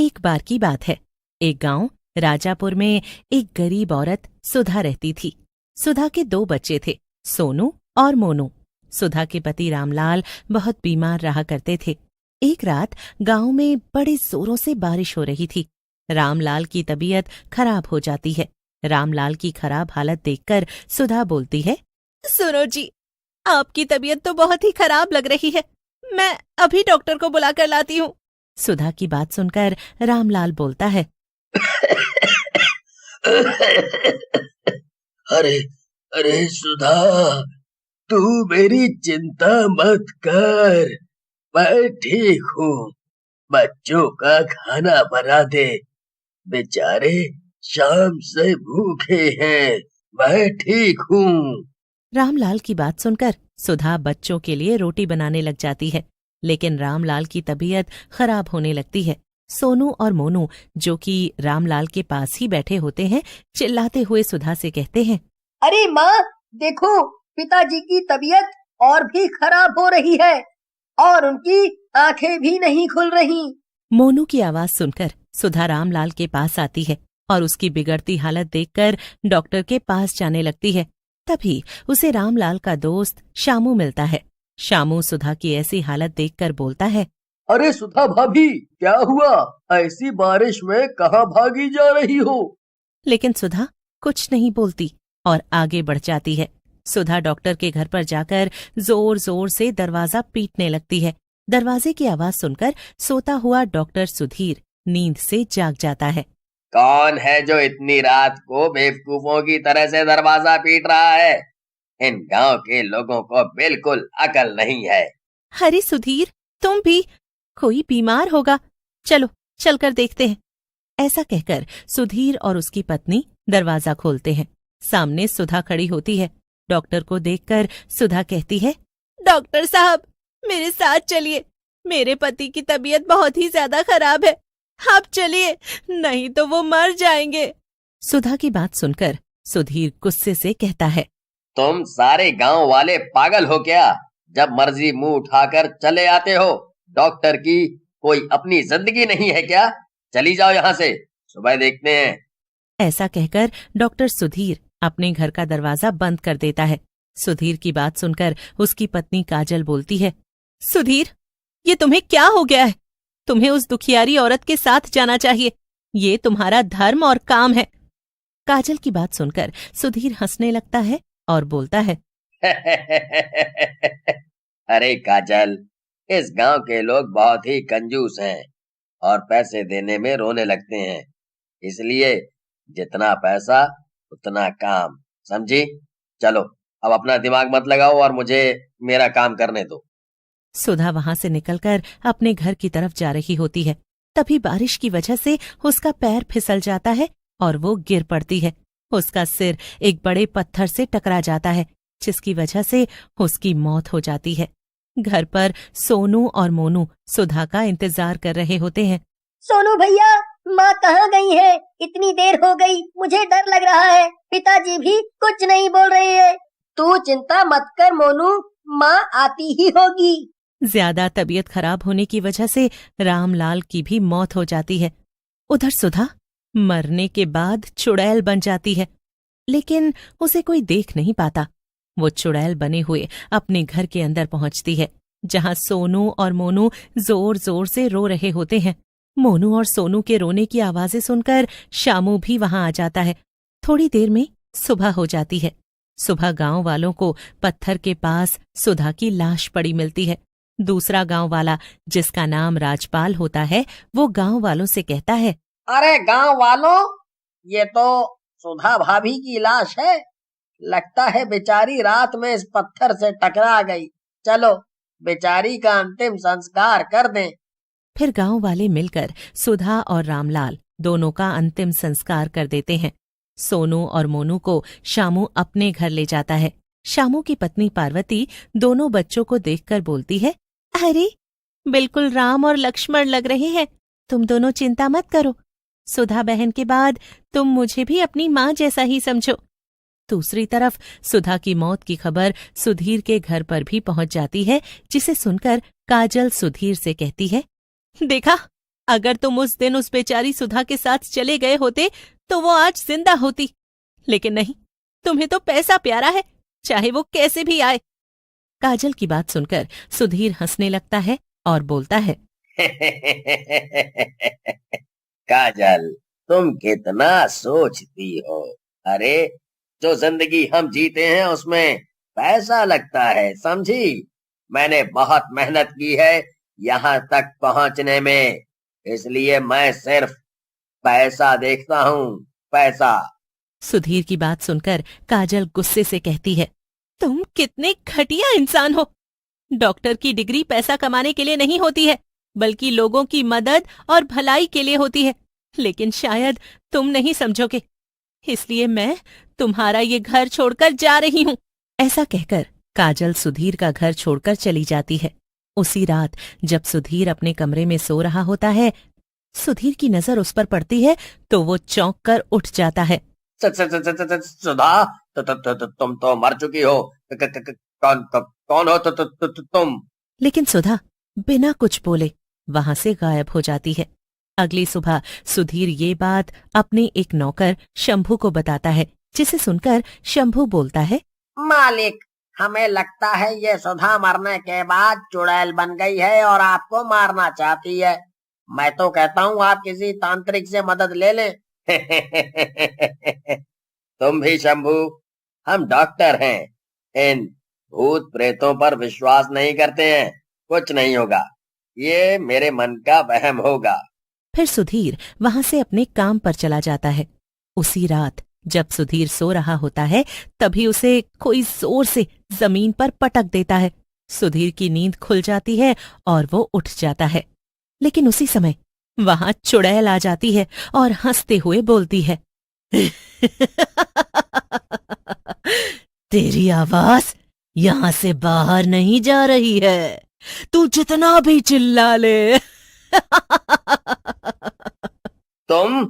एक बार की बात है। एक गांव राजापुर में एक गरीब औरत सुधा रहती थी। सुधा के 2 बच्चे थे, सोनू और मोनू। सुधा के पति रामलाल बहुत बीमार रहा करते थे। एक रात गांव में बड़े जोरों से बारिश हो रही थी। रामलाल की तबीयत खराब हो जाती है। रामलाल की खराब हालत देखकर सुधा बोलती है, सुनो जी, आपकी तबीयत तो बहुत ही खराब लग रही है। मैं अभी डॉक्टर को बुलाकर लाती हूँ। सुधा की बात सुनकर रामलाल बोलता है, अरे अरे सुधा, तू मेरी चिंता मत कर, मैं ठीक हूँ। बच्चों का खाना बना दे, बेचारे शाम से भूखे हैं। मैं ठीक हूँ। रामलाल की बात सुनकर सुधा बच्चों के लिए रोटी बनाने लग जाती है। लेकिन रामलाल की तबीयत खराब होने लगती है। सोनू और मोनू, जो कि रामलाल के पास ही बैठे होते हैं, चिल्लाते हुए सुधा से कहते हैं, अरे माँ, देखो, पिताजी की तबीयत और भी खराब हो रही है और उनकी आंखें भी नहीं खुल रही। मोनू की आवाज सुनकर सुधा रामलाल के पास आती है और उसकी बिगड़ती हालत देखकर डॉक्टर के पास जाने लगती है। तभी उसे रामलाल का दोस्त शामू मिलता है। शामू सुधा की ऐसी हालत देखकर बोलता है, अरे सुधा भाभी, क्या हुआ? ऐसी बारिश में कहाँ भागी जा रही हो? लेकिन सुधा कुछ नहीं बोलती और आगे बढ़ जाती है। सुधा डॉक्टर के घर पर जाकर जोर जोर से दरवाजा पीटने लगती है। दरवाजे की आवाज सुनकर सोता हुआ डॉक्टर सुधीर नींद से जाग जाता है। कौन है जो इतनी रात को बेवकूफों की तरह से दरवाजा पीट रहा है? इन गांव के लोगों को बिल्कुल अकल नहीं है। अरे सुधीर, तुम भी, कोई बीमार होगा, चलो चलकर देखते हैं। ऐसा कहकर सुधीर और उसकी पत्नी दरवाजा खोलते हैं। सामने सुधा खड़ी होती है। डॉक्टर को देखकर सुधा कहती है, डॉक्टर साहब, मेरे साथ चलिए, मेरे पति की तबीयत बहुत ही ज्यादा खराब है। आप चलिए, नहीं तो वो मर जाएंगे। सुधा की बात सुनकर सुधीर गुस्से से कहता है, तुम सारे गांव वाले पागल हो क्या? जब मर्जी मुंह उठाकर चले आते हो। डॉक्टर की कोई अपनी जिंदगी नहीं है क्या? चली जाओ यहाँ से, सुबह देखते हैं। ऐसा कहकर डॉक्टर सुधीर अपने घर का दरवाजा बंद कर देता है। सुधीर की बात सुनकर उसकी पत्नी काजल बोलती है, सुधीर, ये तुम्हें क्या हो गया है? तुम्हें उस दुखियारी औरत के साथ जाना चाहिए। ये तुम्हारा धर्म और काम है। काजल की बात सुनकर सुधीर हंसने लगता है और बोलता है, अरे काजल, इस गांव के लोग बहुत ही कंजूस हैं और पैसे देने में रोने लगते हैं। इसलिए जितना पैसा उतना काम, समझी? चलो अब अपना दिमाग मत लगाओ और मुझे मेरा काम करने दो। सुधा वहां से निकलकर अपने घर की तरफ जा रही होती है। तभी बारिश की वजह से उसका पैर फिसल जाता है और वो गिर पड़ती है। उसका सिर एक बड़े पत्थर से टकरा जाता है, जिसकी वजह से उसकी मौत हो जाती है। घर पर सोनू और मोनू सुधा का इंतजार कर रहे होते हैं। सोनू भैया, माँ कहाँ गई है? इतनी देर हो गई, मुझे डर लग रहा है। पिताजी भी कुछ नहीं बोल रहे हैं। तू चिंता मत कर मोनू, माँ आती ही होगी। ज्यादा तबीयत खराब होने की वजह से रामलाल की भी मौत हो जाती है। उधर सुधा मरने के बाद चुड़ैल बन जाती है, लेकिन उसे कोई देख नहीं पाता। वो चुड़ैल बने हुए अपने घर के अंदर पहुंचती है, जहां सोनू और मोनू जोर जोर से रो रहे होते हैं। मोनू और सोनू के रोने की आवाजें सुनकर शामू भी वहां आ जाता है। थोड़ी देर में सुबह हो जाती है। सुबह गांव वालों को पत्थर के पास सुधा की लाश पड़ी मिलती है। दूसरा गांव वाला, जिसका नाम राजपाल होता है, वो गांव वालों से कहता है, अरे गांव वालों, ये तो सुधा भाभी की लाश है। लगता है बेचारी रात में इस पत्थर से टकरा गई। चलो बेचारी का अंतिम संस्कार कर दें। फिर गांव वाले मिलकर सुधा और रामलाल दोनों का अंतिम संस्कार कर देते हैं। सोनू और मोनू को शामू अपने घर ले जाता है। शामू की पत्नी पार्वती दोनों बच्चों को देखकर बोलती है, अरे, बिल्कुल राम और लक्ष्मण लग रहे हैं। तुम दोनों चिंता मत करो। सुधा बहन के बाद तुम मुझे भी अपनी माँ जैसा ही समझो। दूसरी तरफ सुधा की मौत की खबर सुधीर के घर पर भी पहुंच जाती है, जिसे सुनकर काजल सुधीर से कहती है, देखा, अगर तुम उस दिन उस बेचारी सुधा के साथ चले गए होते तो वो आज जिंदा होती। लेकिन नहीं, तुम्हें तो पैसा प्यारा है, चाहे वो कैसे भी आए। काजल की बात सुनकर सुधीर हंसने लगता है और बोलता है, काजल, तुम कितना सोचती हो। अरे, जो जिंदगी हम जीते हैं उसमें पैसा लगता है, समझी। मैंने बहुत मेहनत की है यहाँ तक पहुंचने में, इसलिए मैं सिर्फ पैसा देखता हूँ, पैसा। सुधीर की बात सुनकर काजल गुस्से से कहती है, तुम कितने घटिया इंसान हो। डॉक्टर की डिग्री पैसा कमाने के लिए नहीं होती है, बल्कि लोगों की मदद और भलाई के लिए होती है। लेकिन शायद तुम नहीं समझोगे, इसलिए मैं तुम्हारा ये घर छोड़कर जा रही हूँ। ऐसा कहकर काजल सुधीर का घर छोड़कर चली जाती है। उसी रात जब सुधीर अपने कमरे में सो रहा होता है, सुधीर की नजर उस पर पड़ती है तो वो चौंक कर उठ जाता है। सुधा, तुम तो मर चुकी हो। कौन हो तुम? लेकिन सुधा बिना कुछ बोले वहां से गायब हो जाती है। अगली सुबह सुधीर ये बात अपने एक नौकर शंभू को बताता है, जिसे सुनकर शंभू बोलता है, मालिक, हमें लगता है ये सुधा मरने के बाद चुड़ैल बन गई है और आपको मारना चाहती है। मैं तो कहता हूँ आप किसी तांत्रिक से मदद ले लें। तुम भी शंभू, हम डॉक्टर हैं, इन भूत प्रेतों पर विश्वास नहीं करते हैं। कुछ नहीं होगा, ये मेरे मन का वहम होगा। फिर सुधीर वहां से अपने काम पर चला जाता है। उसी रात जब सुधीर सो रहा होता है, तभी उसे कोई जोर से जमीन पर पटक देता है। सुधीर की नींद खुल जाती है और वो उठ जाता है। लेकिन उसी समय वहां चुड़ैल आ जाती है और हंसते हुए बोलती है, तेरी आवाज यहां से बाहर नहीं जा रही है, तू जितना भी चिल्ला ले। तुम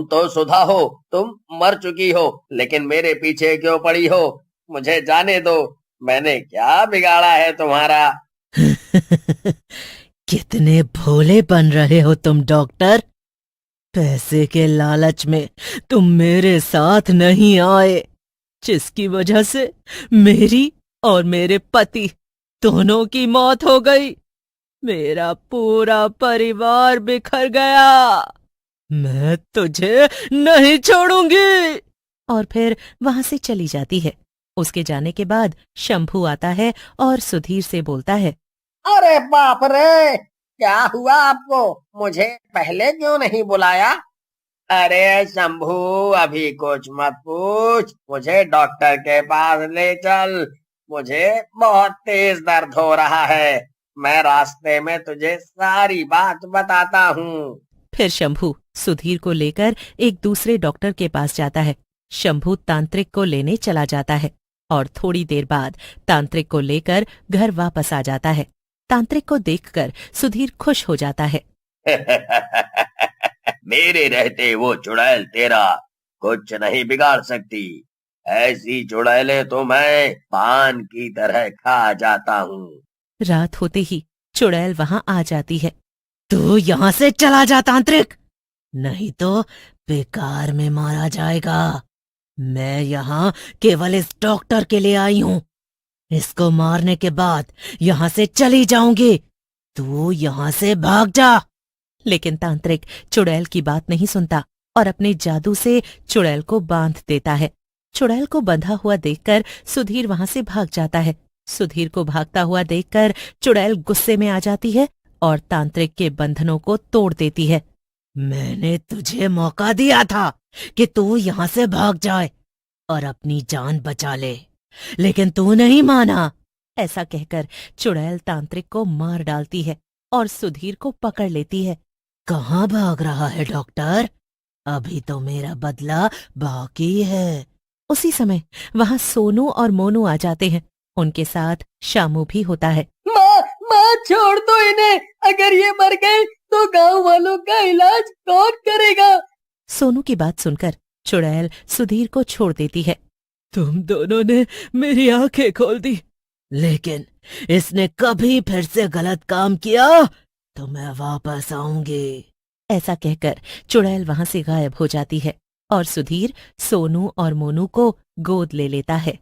तो सुधा हो, तुम मर चुकी हो, लेकिन मेरे पीछे क्यों पड़ी हो? मुझे जाने दो, मैंने क्या बिगाड़ा है तुम्हारा? कितने भोले बन रहे हो तुम डॉक्टर। पैसे के लालच में तुम मेरे साथ नहीं आए, जिसकी वजह से मेरी और मेरे पति दोनों की मौत हो गई। मेरा पूरा परिवार बिखर गया। मैं तुझे नहीं छोड़ूंगी। और फिर वहां से चली जाती है। उसके जाने के बाद शंभू आता है और सुधीर से बोलता है, अरे बाप रे, क्या हुआ आपको? मुझे पहले क्यों नहीं बुलाया? अरे शंभू, अभी कुछ मत पूछ, मुझे डॉक्टर के पास ले चल। मुझे बहुत तेज दर्द हो रहा है, मैं रास्ते में तुझे सारी बात बताता हूँ। फिर शंभू सुधीर को लेकर एक दूसरे डॉक्टर के पास जाता है। शंभू तांत्रिक को लेने चला जाता है और थोड़ी देर बाद तांत्रिक को लेकर घर वापस आ जाता है। तांत्रिक को देखकर सुधीर खुश हो जाता है। मेरे रहते वो चुड़ैल तेरा कुछ नहीं बिगाड़ सकती। ऐसी चुड़ैलें तो मैं पान की तरह खा जाता हूँ। रात होते ही चुड़ैल वहां आ जाती है। तू यहाँ से चला जा तांत्रिक, नहीं तो बेकार में मारा जाएगा। मैं यहाँ केवल इस डॉक्टर के लिए आई हूँ। इसको मारने के बाद यहाँ से चली जाऊंगी। तू यहाँ से भाग जा। लेकिन तांत्रिक चुड़ैल की बात नहीं सुनता और अपने जादू से चुड़ैल को बांध देता है। चुड़ैल को बंधा हुआ देखकर सुधीर वहां से भाग जाता है। सुधीर को भागता हुआ देखकर चुड़ैल गुस्से में आ जाती है और तांत्रिक के बंधनों को तोड़ देती है। मैंने तुझे मौका दिया था कि तू यहाँ से भाग जाए और अपनी जान बचा ले, लेकिन तू नहीं माना। ऐसा कहकर चुड़ैल तांत्रिक को मार डालती है और सुधीर को पकड़ लेती है। कहाँ भाग रहा है डॉक्टर? अभी तो मेरा बदला बाकी है। उसी समय वहां सोनू और मोनू आ जाते हैं। उनके साथ शामू भी होता है। माँ छोड़ दो इन्हें, अगर ये मर गए तो गांव वालों का इलाज कौन करेगा? सोनू की बात सुनकर चुड़ैल सुधीर को छोड़ देती है। तुम दोनों ने मेरी आंखें खोल दी, लेकिन इसने कभी फिर से गलत काम किया तो मैं वापस आऊंगी। ऐसा कहकर चुड़ैल वहां से गायब हो जाती है और सुधीर सोनू और मोनू को गोद ले लेता है।